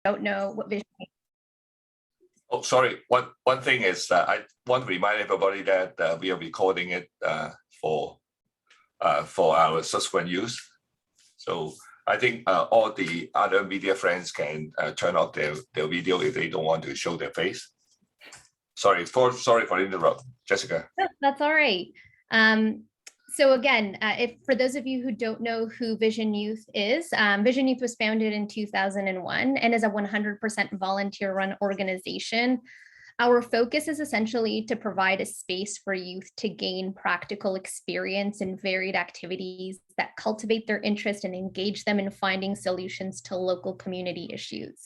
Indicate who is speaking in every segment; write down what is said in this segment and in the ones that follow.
Speaker 1: don't know what Vision.
Speaker 2: Oh, sorry. One thing is that I want to remind everybody that we are recording it for our subsequent use. So I think all the other media friends can turn off their video if they don't want to show their face. Sorry for interrupt, Jessica.
Speaker 1: No, that's all right. So again, if for those of you who don't know who Vision Youth is, Vision Youth was founded in 2001 and is a 100% volunteer-run organization. Our focus is essentially to provide a space for youth to gain practical experience in varied activities that cultivate their interest and engage them in finding solutions to local community issues.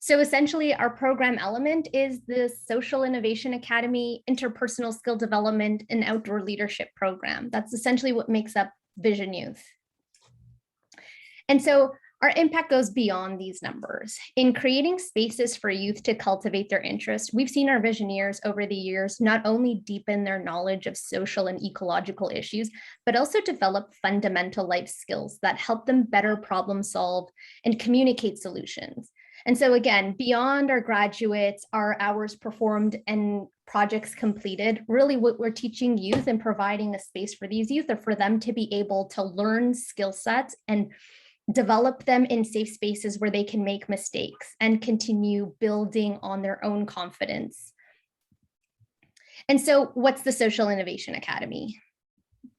Speaker 1: So essentially, our program element is the Social Innovation Academy, Interpersonal Skill Development, and Outdoor Leadership Program. That's essentially what makes up Vision Youth. And so our impact goes beyond these numbers. In creating spaces for youth to cultivate their interest, we've seen our Visioneers over the years not only deepen their knowledge of social and ecological issues, but also develop fundamental life skills that help them better problem solve and communicate solutions. And so again, beyond our graduates, our hours performed and projects completed, really what we're teaching youth and providing a space for these youth are for them to be able to learn skill sets and develop them in safe spaces where they can make mistakes and continue building on their own confidence. And so what's the Social Innovation Academy?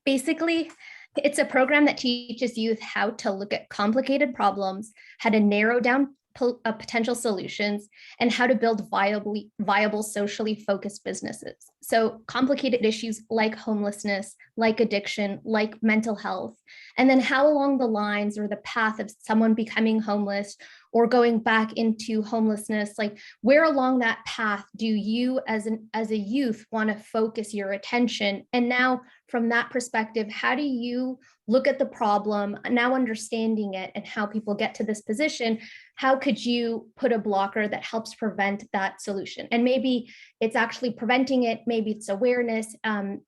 Speaker 1: Basically, it's a program that teaches youth how to look at complicated problems, how to narrow down potential solutions, and how to build viable socially focused businesses. So complicated issues like homelessness, like addiction, like mental health, and then how along the lines or the path of someone becoming homeless or going back into homelessness, like where along that path do you as a youth want to focus your attention? And now from that perspective, how do you look at the problem, now understanding it and how people get to this position, how could you put a blocker that helps prevent that solution? And maybe it's actually preventing it, maybe it's awareness.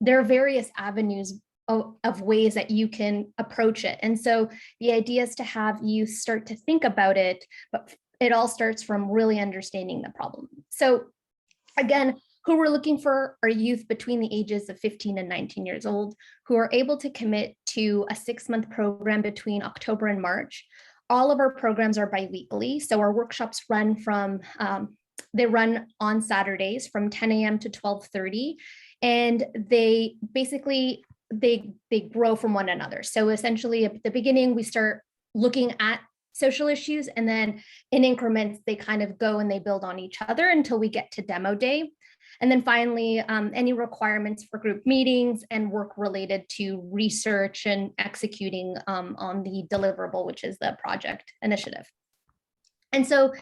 Speaker 1: There are various avenues of ways that you can approach it. And so the idea is to have you start to think about it, but it all starts from really understanding the problem. So again, who we're looking for are youth between the ages of 15 and 19 years old who are able to commit to a 6-month program between October and March. All of our programs are biweekly. So our workshops run from, they run on Saturdays from 10 a.m. to 12:30. And they basically, they grow from one another. So essentially at the beginning, we start looking at social issues, and then in increments, they kind of go and they build on each other until we get to demo day. And then finally, any requirements for group meetings and work related to research and executing on the deliverable, which is the project initiative. And so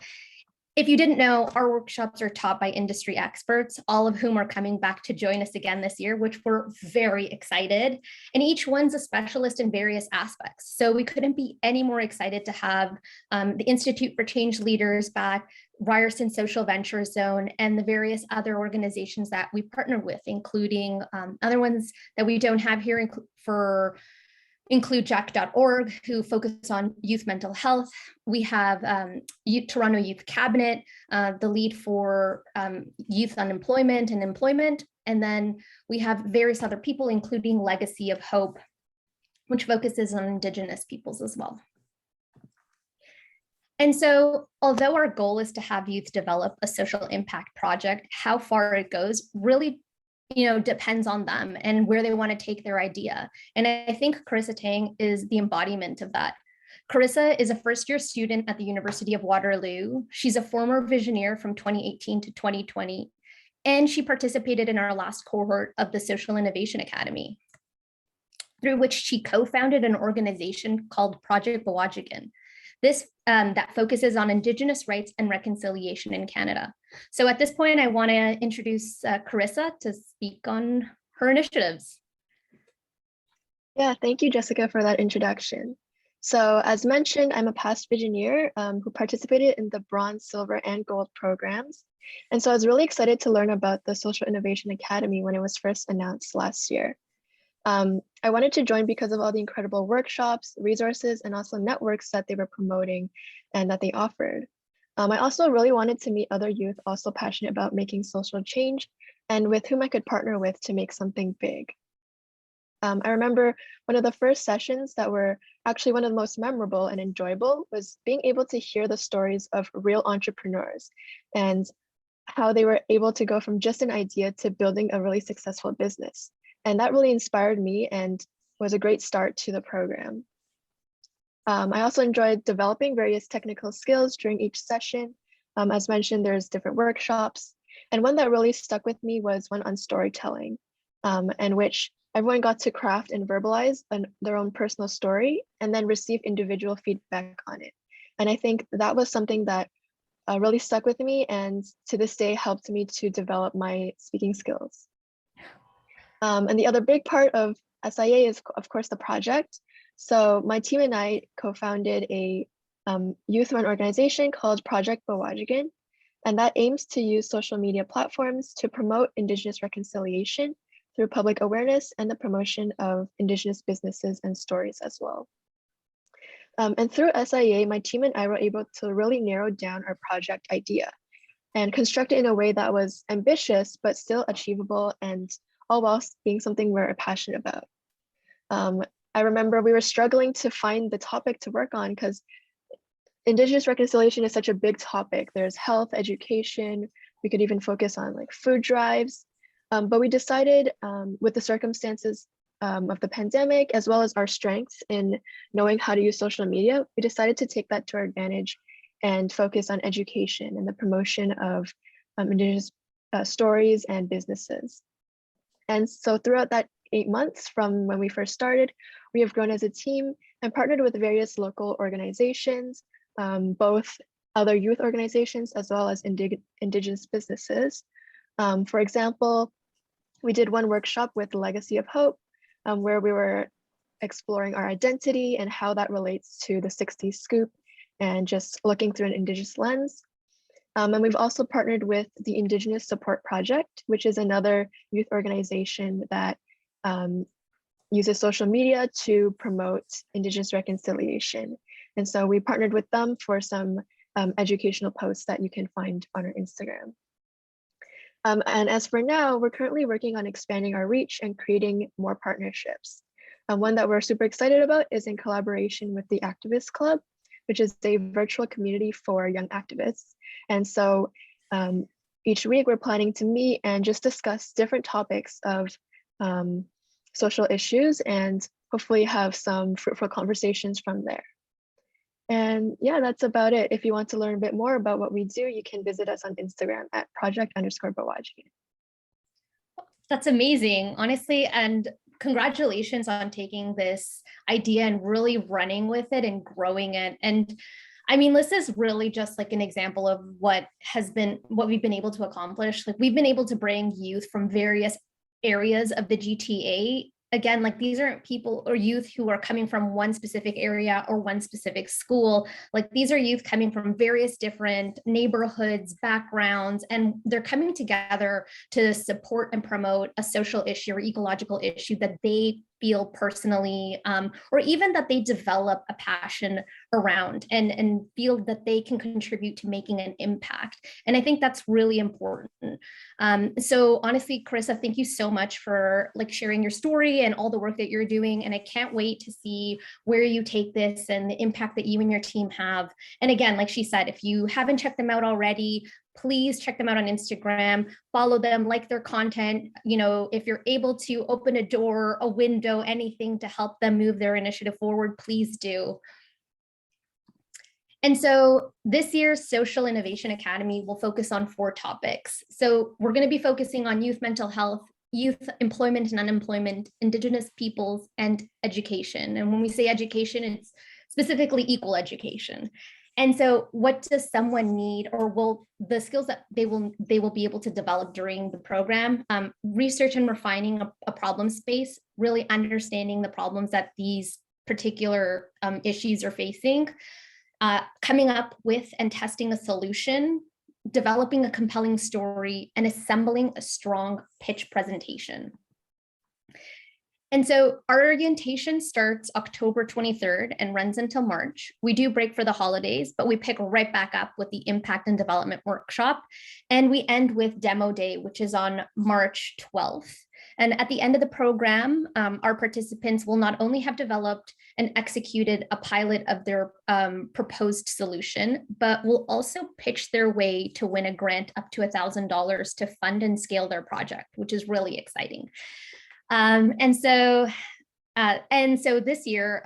Speaker 1: if you didn't know, our workshops are taught by industry experts, all of whom are coming back to join us again this year, which we're very excited. And each one's a specialist in various aspects. So we couldn't be any more excited to have the Institute for Change Leaders back, Ryerson Social Venture Zone, and the various other organizations that we partner with, including other ones that we don't have here include jack.org, who focus on youth mental health. We have Toronto Youth Cabinet, the lead for youth unemployment and employment. And then we have various other people, including Legacy of Hope, which focuses on Indigenous peoples as well. And so, although our goal is to have youth develop a social impact project, how far it goes really depends on them and where they want to take their idea. And I think Karissa Tang is the embodiment of that. Karissa is a first-year student at the University of Waterloo. She's a former Visioneer from 2018 to 2020, and she participated in our last cohort of the Social Innovation Academy, through which she co-founded an organization called Project Bawajigan. This that focuses on Indigenous rights and reconciliation in Canada. So at this point, I want to introduce Karissa to speak on her initiatives.
Speaker 3: Yeah, thank you, Jessica, for that introduction. So as mentioned, I'm a past Visioneer who participated in the bronze, silver, and gold programs. And so I was really excited to learn about the Social Innovation Academy when it was first announced last year. I wanted to join because of all the incredible workshops, resources, and also networks that they were promoting and that they offered. I also really wanted to meet other youth also passionate about making social change and with whom I could partner with to make something big. I remember one of the first sessions that were actually one of the most memorable and enjoyable was being able to hear the stories of real entrepreneurs and how they were able to go from just an idea to building a really successful business. And that really inspired me and was a great start to the program. I also enjoyed developing various technical skills during each session. As mentioned, there's different workshops. And one that really stuck with me was one on storytelling, in which everyone got to craft and verbalize their own personal story and then receive individual feedback on it. And I think that was something that really stuck with me and to this day helped me to develop my speaking skills. And the other big part of SIA is, of course, the project. So my team and I co-founded a youth-run organization called Project Bawajigan, and that aims to use social media platforms to promote Indigenous reconciliation through public awareness and the promotion of Indigenous businesses and stories as well. And through SIA, my team and I were able to really narrow down our project idea and construct it in a way that was ambitious, but still achievable and all whilst being something we're passionate about. I remember we were struggling to find the topic to work on because Indigenous reconciliation is such a big topic. There's health, education, we could even focus on like food drives. But we decided with the circumstances of the pandemic, as well as our strengths in knowing how to use social media, we decided to take that to our advantage and focus on education and the promotion of Indigenous stories and businesses. And so throughout that 8 months from when we first started, we have grown as a team and partnered with various local organizations, both other youth organizations, as well as Indigenous businesses. For example, we did one workshop with Legacy of Hope, where we were exploring our identity and how that relates to the 60s scoop and just looking through an Indigenous lens. And we've also partnered with the Indigenous Support Project, which is another youth organization that uses social media to promote Indigenous reconciliation. And so we partnered with them for some educational posts that you can find on our Instagram. And as for now, we're currently working on expanding our reach and creating more partnerships. One that we're super excited about is in collaboration with the Activist Club, which is a virtual community for young activists. And so each week we're planning to meet and just discuss different topics of social issues and hopefully have some fruitful conversations from there. And yeah, that's about it. If you want to learn a bit more about what we do, you can visit us on Instagram at project_Bawajigan.
Speaker 1: That's amazing, honestly. And congratulations on taking this idea and really running with it and growing it. And I mean, this is really just like an example of what we've been able to accomplish. Like we've been able to bring youth from various areas of the GTA. Again, like these aren't people or youth who are coming from one specific area or one specific school. Like these are youth coming from various different neighborhoods, backgrounds, and they're coming together to support and promote a social issue or ecological issue that they feel personally, or even that they develop a passion around and feel that they can contribute to making an impact. And I think that's really important. So honestly, Karissa, thank you so much for like sharing your story and all the work that you're doing. And I can't wait to see where you take this and the impact that you and your team have. And again, like she said, if you haven't checked them out already, please check them out on Instagram, follow them, like their content. You know, if you're able to open a door, a window, anything to help them move their initiative forward, please do. And so this year's Social Innovation Academy will focus on 4 topics. So we're going to be focusing on youth mental health, youth employment and unemployment, Indigenous peoples, and education. And when we say education, it's specifically equal education. And so what does someone need, or will the skills that they will be able to develop during the program? Research and refining a problem space, really understanding the problems that these particular issues are facing, coming up with and testing a solution, developing a compelling story, and assembling a strong pitch presentation. And so our orientation starts October 23rd and runs until March. We do break for the holidays, but we pick right back up with the impact and development workshop. And we end with demo day, which is on March 12th. And at the end of the program, our participants will not only have developed and executed a pilot of their proposed solution, but will also pitch their way to win a grant up to $1,000 to fund and scale their project, which is really exciting. And so this year,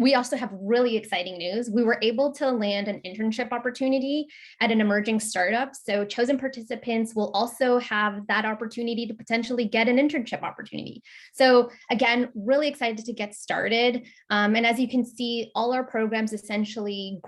Speaker 1: we also have really exciting news. We were able to land an internship opportunity at an emerging startup. So chosen participants will also have that opportunity to potentially get an internship opportunity. So again, really excited to get started. And as you can see, all our programs essentially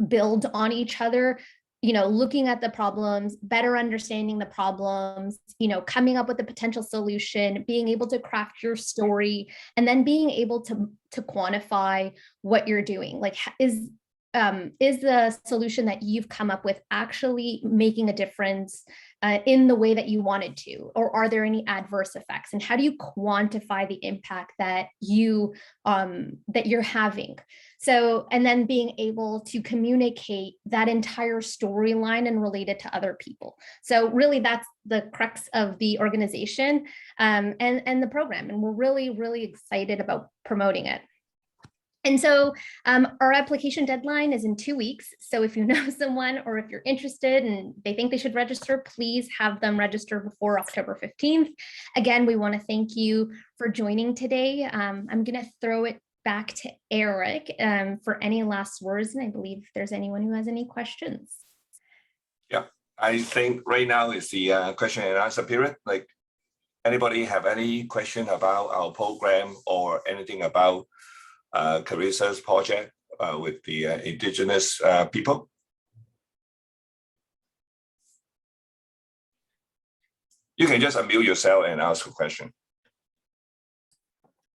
Speaker 1: build on each other, looking at the problems, better understanding the problems, coming up with a potential solution, being able to craft your story, and then being able to quantify what you're doing. Like, is the solution that you've come up with actually making a difference in the way that you wanted to, or are there any adverse effects? And how do you quantify the impact that you're having? So, and then being able to communicate that entire storyline and relate it to other people. So really that's the crux of the organization and the program. And we're really, really excited about promoting it. And so our application deadline is in 2 weeks. So if you know someone or if you're interested and they think they should register, please have them register before October 15th. Again, we want to thank you for joining today. I'm going to throw it back to Eric for any last words. And I believe if there's anyone who has any questions.
Speaker 2: Yeah, I think right now is the question and answer period. Like, anybody have any question about our program or anything about Karissa's project with the indigenous people? You can just unmute yourself and ask a question.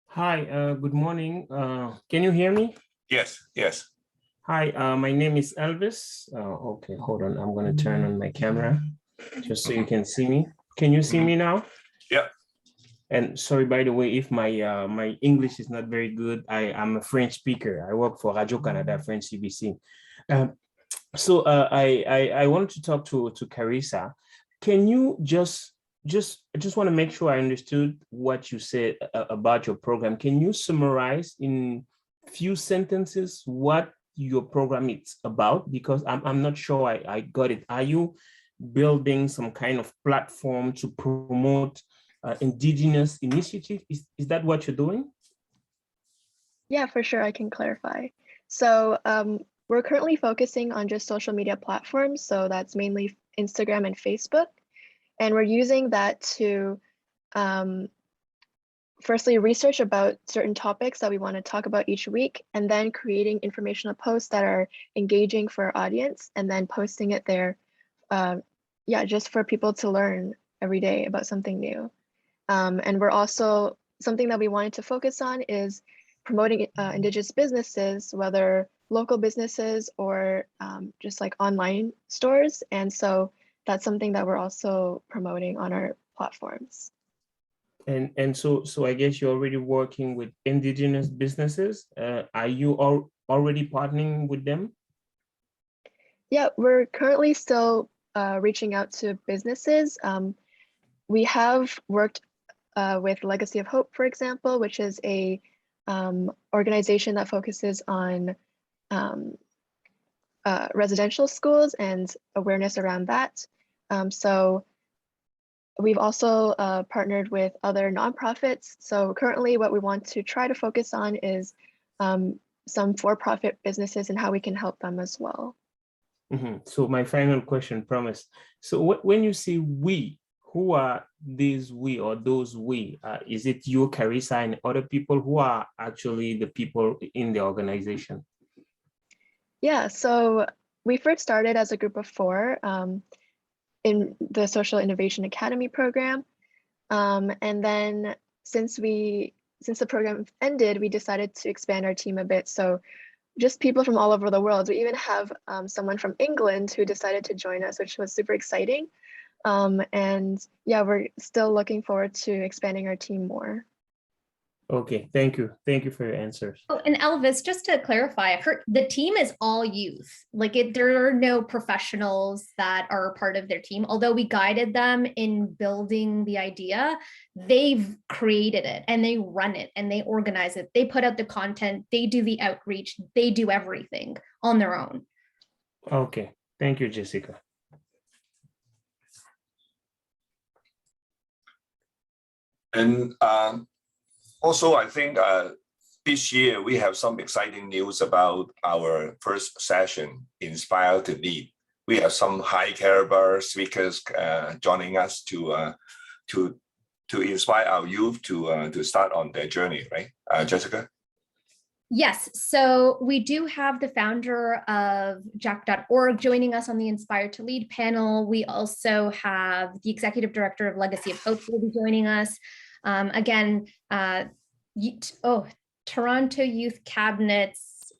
Speaker 4: Hi, good morning. Can you hear me?
Speaker 2: Yes, yes.
Speaker 4: Hi, my name is Elvis. Okay, hold on. I'm going to turn on my camera just so you can see me. Can you see me now?
Speaker 2: Yeah.
Speaker 4: And sorry, by the way, if my my English is not very good, I'm a French speaker. I work for Radio Canada, French CBC. So I wanted to talk to Karissa. Can you I just want to make sure I understood what you said about your program. Can you summarize in few sentences what your program is about? Because I'm not sure I got it. Are you building some kind of platform to promote indigenous initiative? Is that what you're doing?
Speaker 3: Yeah, for sure, I can clarify. So we're currently focusing on just social media platforms. So that's mainly Instagram and Facebook. And we're using that to firstly research about certain topics that we want to talk about each week, and then creating informational posts that are engaging for our audience, and then posting it there, just for people to learn every day about something new. And we're also, something that we wanted to focus on is promoting Indigenous businesses, whether local businesses or just like online stores. And so that's something that we're also promoting on our platforms.
Speaker 4: And so I guess you're already working with Indigenous businesses. Are you already partnering with them?
Speaker 3: Yeah, we're currently still reaching out to businesses. We have worked with Legacy of Hope, for example, which is a organization that focuses on residential schools and awareness around that. So we've also partnered with other nonprofits. So currently what we want to try to focus on is some for-profit businesses and how we can help them as well.
Speaker 4: Mm-hmm. So my final question, promise. So when you say we, who are these we or those we? Is it you, Karissa, and other people? Who are actually the people in the organization? Yeah,
Speaker 3: so we first started as a group of 4 in the Social Innovation Academy program. And then since the program ended, we decided to expand our team a bit. So just people from all over the world. We even have someone from England who decided to join us, which was super exciting. And yeah, we're still looking forward to expanding our team more.
Speaker 4: Okay, thank you. Thank you for your answers.
Speaker 1: Oh, and Elvis, just to clarify, the team is all youth. There are no professionals that are part of their team. Although we guided them in building the idea, they've created it and they run it and they organize it. They put out the content, they do the outreach, they do everything on their own.
Speaker 4: Okay, thank you, Jessica.
Speaker 2: And also, I think this year we have some exciting news about our first session, Inspire to Lead. We have some high caliber speakers joining us to inspire our youth to start on their journey, right, Jessica?
Speaker 1: Yes, so we do have the founder of Jack.org joining us on the Inspire to Lead panel. We also have the executive director of Legacy of Hope will be joining us. Toronto Youth Cabinet's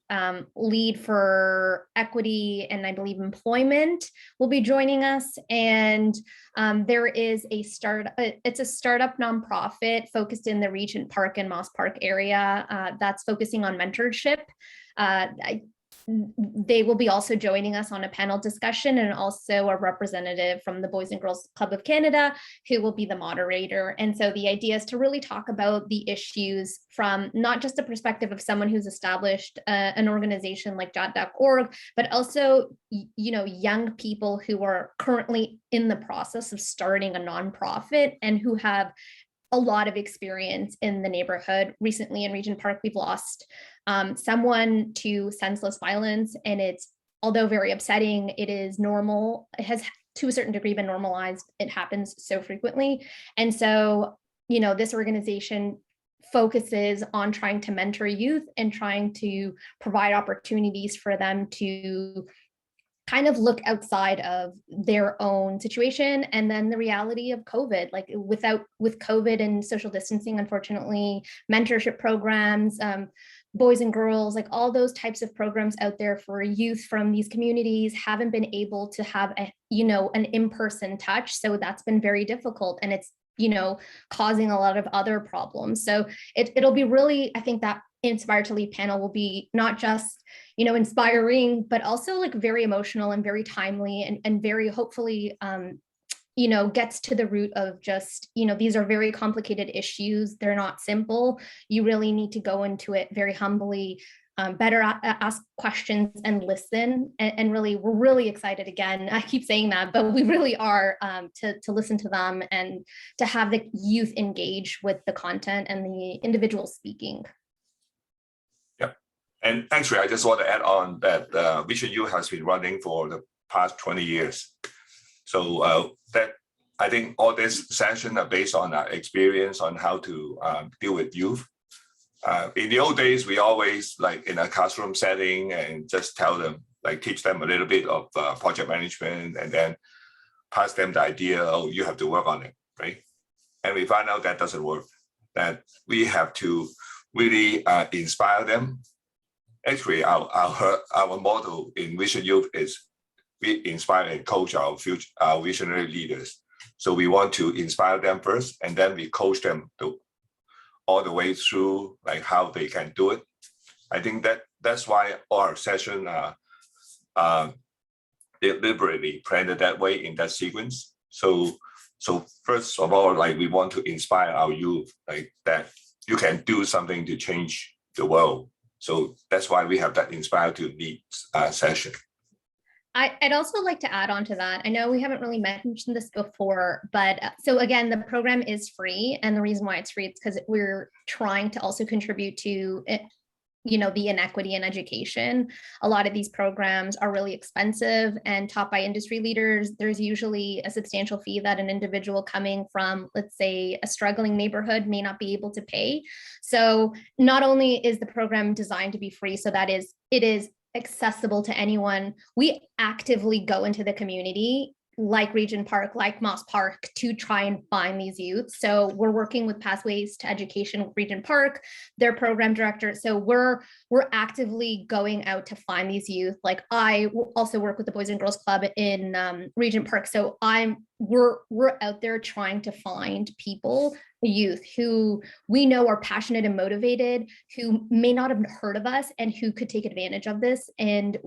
Speaker 1: lead for equity and I believe employment will be joining us. And there is it's a startup nonprofit focused in the Regent Park and Moss Park area that's focusing on mentorship. They will be also joining us on a panel discussion, and also a representative from the Boys and Girls Club of Canada who will be the moderator. And so the idea is to really talk about the issues from not just the perspective of someone who's established an organization like Jot.org, but also, young people who are currently in the process of starting a nonprofit and who have a lot of experience in the neighborhood. Recently in Regent Park, we've lost someone to senseless violence, and it's, although very upsetting, it is normal. It has to a certain degree been normalized. It happens so frequently. And so, this organization focuses on trying to mentor youth and trying to provide opportunities for them to kind of look outside of their own situation. And then the reality of COVID, with COVID and social distancing, unfortunately, mentorship programs, boys and girls, all those types of programs out there for youth from these communities haven't been able to have an in-person touch. So that's been very difficult, and it's, causing a lot of other problems. So it'll be really, I think that Inspire to Lead panel will be not just, inspiring, but also very emotional and very timely and very hopefully, gets to the root of just, these are very complicated issues. They're not simple. You really need to go into it very humbly, better ask questions and listen. And really, we're really excited again. I keep saying that, but we really are to listen to them and to have the youth engage with the content and the individual speaking.
Speaker 2: And actually, I just want to add on that Vision Youth has been running for the past 20 years. So that I think all this session are based on our experience on how to deal with youth. In the old days, we always in a classroom setting and just tell them, teach them a little bit of project management and then pass them the idea, oh, you have to work on it, right? And we find out that doesn't work, that we have to really inspire them. Actually, our motto in Vision Youth is we inspire and coach our visionary leaders. So we want to inspire them first, and then we coach them all the way through how they can do it. I think that's why our session are deliberately planned that way in that sequence. So first of all, we want to inspire our youth that you can do something to change the world. So that's why we have that Inspire to Lead session.
Speaker 1: I'd also like to add on to that. I know we haven't really mentioned this before, but so again, the program is free. And the reason why it's free is because we're trying to also contribute to the inequity in education. A lot of these programs are really expensive and taught by industry leaders. There's usually a substantial fee that an individual coming from, let's say, a struggling neighborhood may not be able to pay. So not only is the program designed to be free, so that it is accessible to anyone, we actively go into the community like Regent Park, like Moss Park, to try and find these youth. So we're working with Pathways to Education with Regent Park, their program director. So we're actively going out to find these youth. Like I also work with the Boys and Girls Club in Regent Park. So we're out there trying to find people, youth who we know are passionate and motivated, who may not have heard of us and who could take advantage of this. And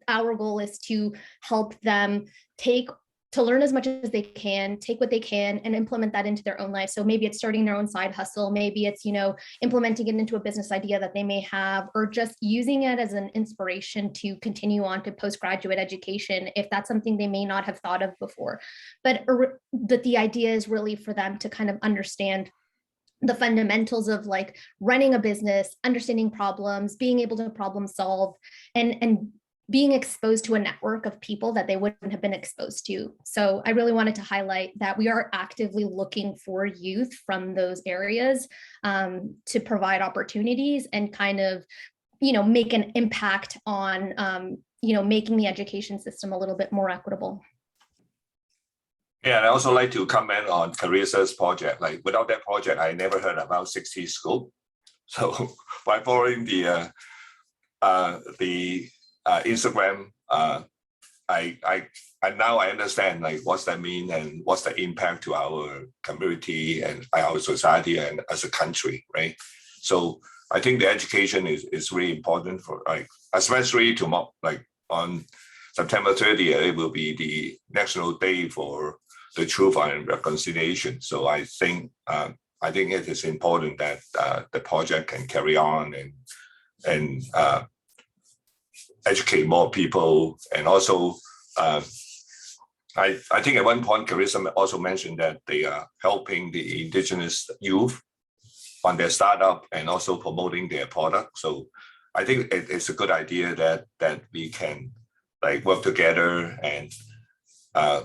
Speaker 1: our goal is to help them to learn as much as they can, take what they can and implement that into their own life. So maybe it's starting their own side hustle. Maybe it's, implementing it into a business idea that they may have, or just using it as an inspiration to continue on to postgraduate education, if that's something they may not have thought of before. But the idea is really for them to kind of understand the fundamentals of like running a business, understanding problems, being able to problem solve, and being exposed to a network of people that they wouldn't have been exposed to. So I really wanted to highlight that we are actively looking for youth from those areas to provide opportunities and kind of, make an impact on, making the education system a little bit more equitable.
Speaker 2: Yeah, and I also like to comment on Karissa's project. Like without that project, I never heard about 60 School. So by following the Instagram, I now understand like what's that mean and what's the impact to our community and our society and as a country, right? So I think the education is really important for like, especially tomorrow, like on September 30th, it will be the National Day for the Truth and Reconciliation. So I think it is important that the project can carry on and educate more people. And also, I think at one point, Karissa also mentioned that they are helping the Indigenous youth on their startup and also promoting their product. So I think it's a good idea that we can like work together and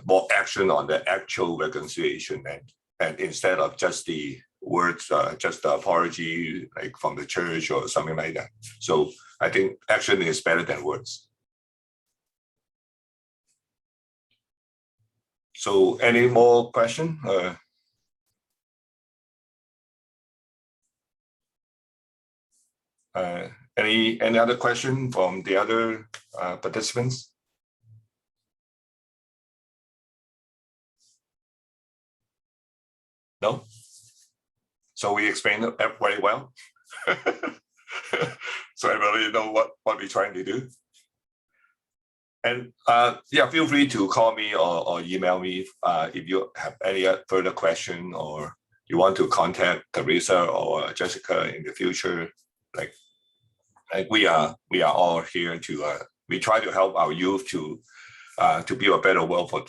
Speaker 2: more action on the actual reconciliation and instead of just the words, just the apology like from the church or something like that. So I think action is better than words. So any more question? Any other question from the other participants? No? So we explained it very well. So I really know what we're trying to do. And yeah, feel free to call me or email me if you have any further question or you want to contact Karissa or Jessica in the future. Like we are all here to we try to help our youth to build a better world for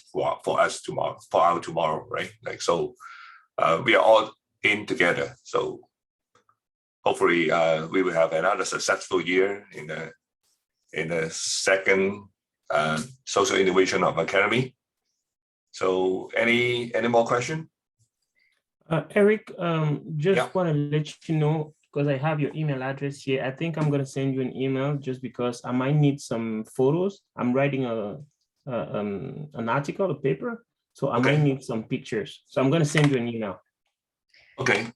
Speaker 2: us tomorrow, for our tomorrow, right? Like so, we are all in together. So hopefully, we will have another successful year in the second Social Innovation of Academy. So any more question?
Speaker 4: Eric, just want to let you know, because I have your email address here. I think I'm going to send you an email just because I might need some photos. I'm writing an article, a paper, so I might need some pictures. So I'm going to send you an email. Okay.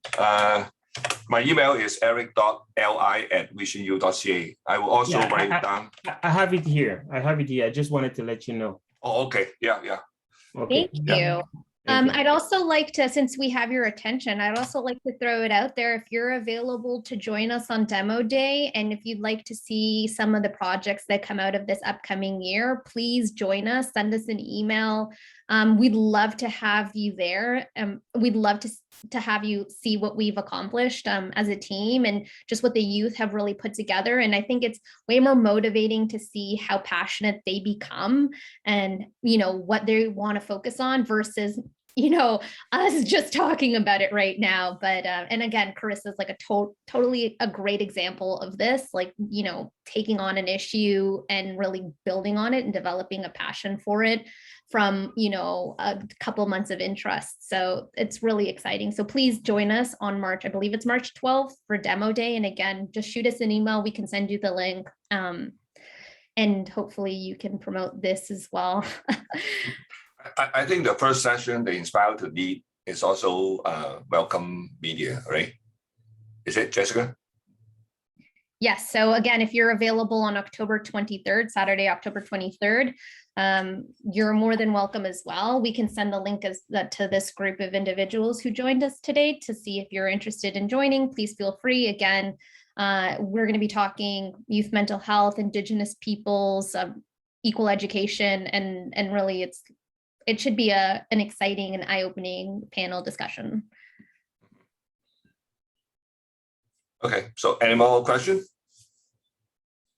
Speaker 2: My email is eric.li@visionu.ca. I will also write it down.
Speaker 4: I have it here. I just wanted to let you know.
Speaker 2: Oh, okay. Yeah.
Speaker 1: Okay. Thank you. I'd also like to, since we have your attention, I'd also like to throw it out there. If you're available to join us on demo day, and if you'd like to see some of the projects that come out of this upcoming year, please join us, send us an email. We'd love to have you there. We'd love to have you see what we've accomplished as a team and just what the youth have really put together. And I think it's way more motivating to see how passionate they become and, what they want to focus on versus, us just talking about it right now. But, and again, Karissa is like a totally a great example of this, like, taking on an issue and really building on it and developing a passion for it from, a couple months of interest. So it's really exciting. So please join us on March, I believe it's March 12th for demo day. And again, just shoot us an email. We can send you the link. and hopefully you can promote this as well.
Speaker 2: I think the first session, the Inspire to Lead, is also welcome media, right? Is it, Jessica?
Speaker 1: Yes. So again, if you're available on October 23rd, Saturday, October 23rd, you're more than welcome as well. We can send the link to this group of individuals who joined us today to see if you're interested in joining. Please feel free. Again, we're going to be talking youth mental health, Indigenous peoples, equal education, and really it should be an exciting and eye-opening panel discussion.
Speaker 2: Okay, so any more questions?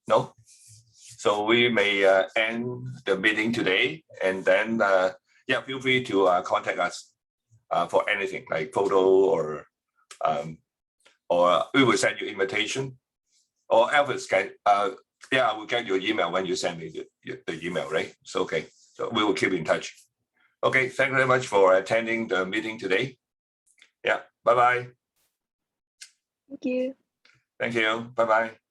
Speaker 2: No? So we may end the meeting today, and then yeah, feel free to contact us for anything like photo or we will send you invitation, or Elvis can yeah, I will get your email when you send me the email, right? So okay, so we will keep in touch. Okay, thank you very much for attending the meeting today. Yeah, bye-bye.
Speaker 3: Thank you.
Speaker 2: Thank you. Bye-bye.